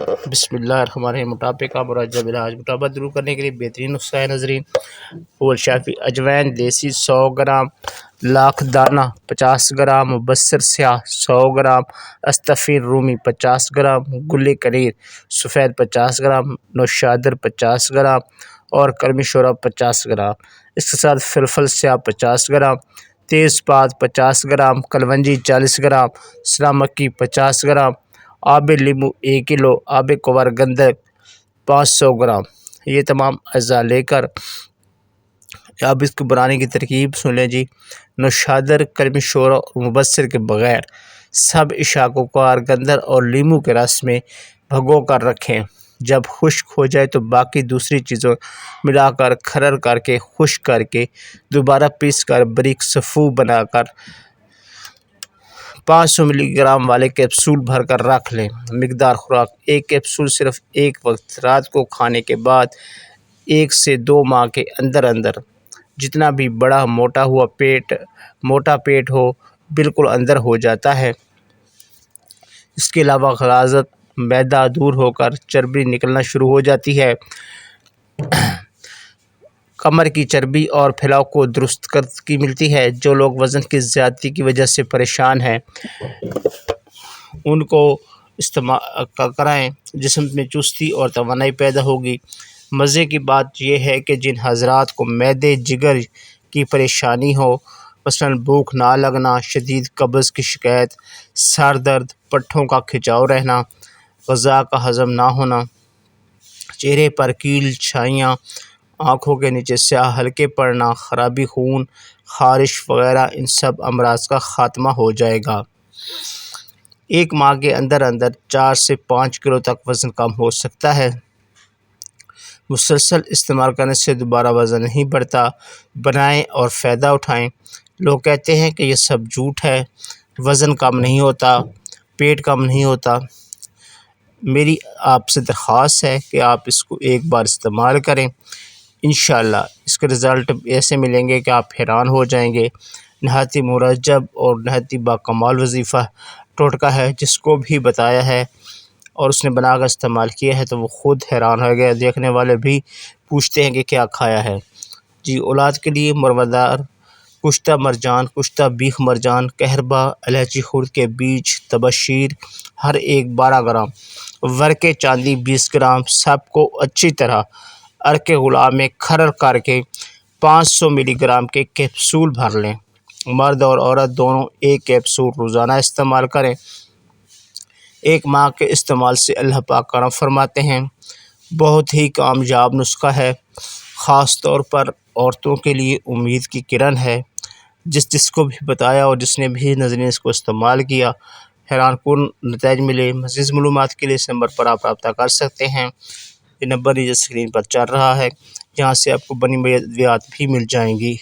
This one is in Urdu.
بسم اللہ الرحمن الرحیم۔ موٹاپے کا مرجب علاج۔ موٹاپا دور کرنے کے لیے بہترین نسخہ ہے ناظرین، پھول شافی اجوین دیسی 100 گرام، لاکھ دانہ 50 گرام، مبصر سیاہ 100 گرام، استفیر رومی 50 گرام، گل کنیر سفید 50 گرام، نوشادر 50 گرام اور کرمی شورا 50 گرام۔ اس کے ساتھ فلفل سیاہ 50 گرام، تیز پات 50 گرام، کلونجی 40 گرام، سرا مکی 50 گرام، آب لیمو 1 کلو، آب کوار گندک 500 گرام۔ یہ تمام اجزاء لے کر اب اس کو بنانے کی ترکیب سن لیں جی۔ نوشادر، کرمی شورا اور مبصر کے بغیر سب اشیاء کو کوار گندر اور لیمو کے رس میں بھگو کر رکھیں۔ جب خشک ہو جائے تو باقی دوسری چیزوں ملا کر کھرر کر کے خشک کر کے دوبارہ پیس کر باریک صفو بنا کر 500 ملی گرام والے کیپسول بھر کر رکھ لیں۔ مقدار خوراک: ایک کیپسول صرف ایک وقت رات کو کھانے کے بعد 1 سے 2 ماہ کے اندر اندر۔ جتنا بھی بڑا موٹا پیٹ ہو بالکل اندر ہو جاتا ہے۔ اس کے علاوہ غلاظت، معدہ دور ہو کر چربی نکلنا شروع ہو جاتی ہے۔ کمر کی چربی اور پھیلاؤ کو درست کی ملتی ہے۔ جو لوگ وزن کی زیادتی کی وجہ سے پریشان ہیں ان کو استعمال کرائیں، جسم میں چستی اور توانائی پیدا ہوگی۔ مزے کی بات یہ ہے کہ جن حضرات کو معدے جگر کی پریشانی ہو، مثلاً بھوک نہ لگنا، شدید قبض کی شکایت، سر درد، پٹھوں کا کھچاؤ رہنا، غذا کا ہضم نہ ہونا، چہرے پر کیل چھائیاں، آنکھوں کے نیچے سیاہ ہلکے پڑنا، خرابی خون، خارش وغیرہ، ان سب امراض کا خاتمہ ہو جائے گا۔ 1 ماہ کے اندر اندر 4 سے 5 کلو تک وزن کم ہو سکتا ہے۔ مسلسل استعمال کرنے سے دوبارہ وزن نہیں بڑھتا۔ بنائیں اور فائدہ اٹھائیں۔ لوگ کہتے ہیں کہ یہ سب جھوٹ ہے، وزن کم نہیں ہوتا، پیٹ کم نہیں ہوتا۔ میری آپ سے درخواست ہے کہ آپ اس کو ایک بار استعمال کریں، انشاءاللہ اس کے رزلٹ ایسے ملیں گے کہ آپ حیران ہو جائیں گے۔ نہایت مرجب اور نہایت باکمال وظیفہ ٹوٹکا ہے، جس کو بھی بتایا ہے اور اس نے بنا کر استعمال کیا ہے تو وہ خود حیران ہو گیا۔ دیکھنے والے بھی پوچھتے ہیں کہ کیا کھایا ہے جی۔ اولاد کے لیے مروادار: کشتہ مرجان، کشتہ بیخ مرجان، کہربا، الائچی خرد کے بیج، تبشیر ہر ایک 12 گرام، ورق چاندی 20 گرام، سب کو اچھی طرح عرق غلام میں کھرر کر کے 500 ملی گرام کے کیپسول بھر لیں۔ مرد اور عورت دونوں ایک کیپسول روزانہ استعمال کریں۔ 1 ماہ کے استعمال سے اللہ پاک کرم فرماتے ہیں۔ بہت ہی کامیاب نسخہ ہے، خاص طور پر عورتوں کے لیے امید کی کرن ہے۔ جس کو بھی بتایا اور جس نے بھی ناظرین اس کو استعمال کیا، حیران کن نتائج ملے۔ مزید معلومات کے لیے اس نمبر پر آپ رابطہ کر سکتے ہیں۔ یہ نمبر یہ اسکرین پر چل رہا ہے، جہاں سے آپ کو بنی ہوئی ادویات بھی مل جائیں گی۔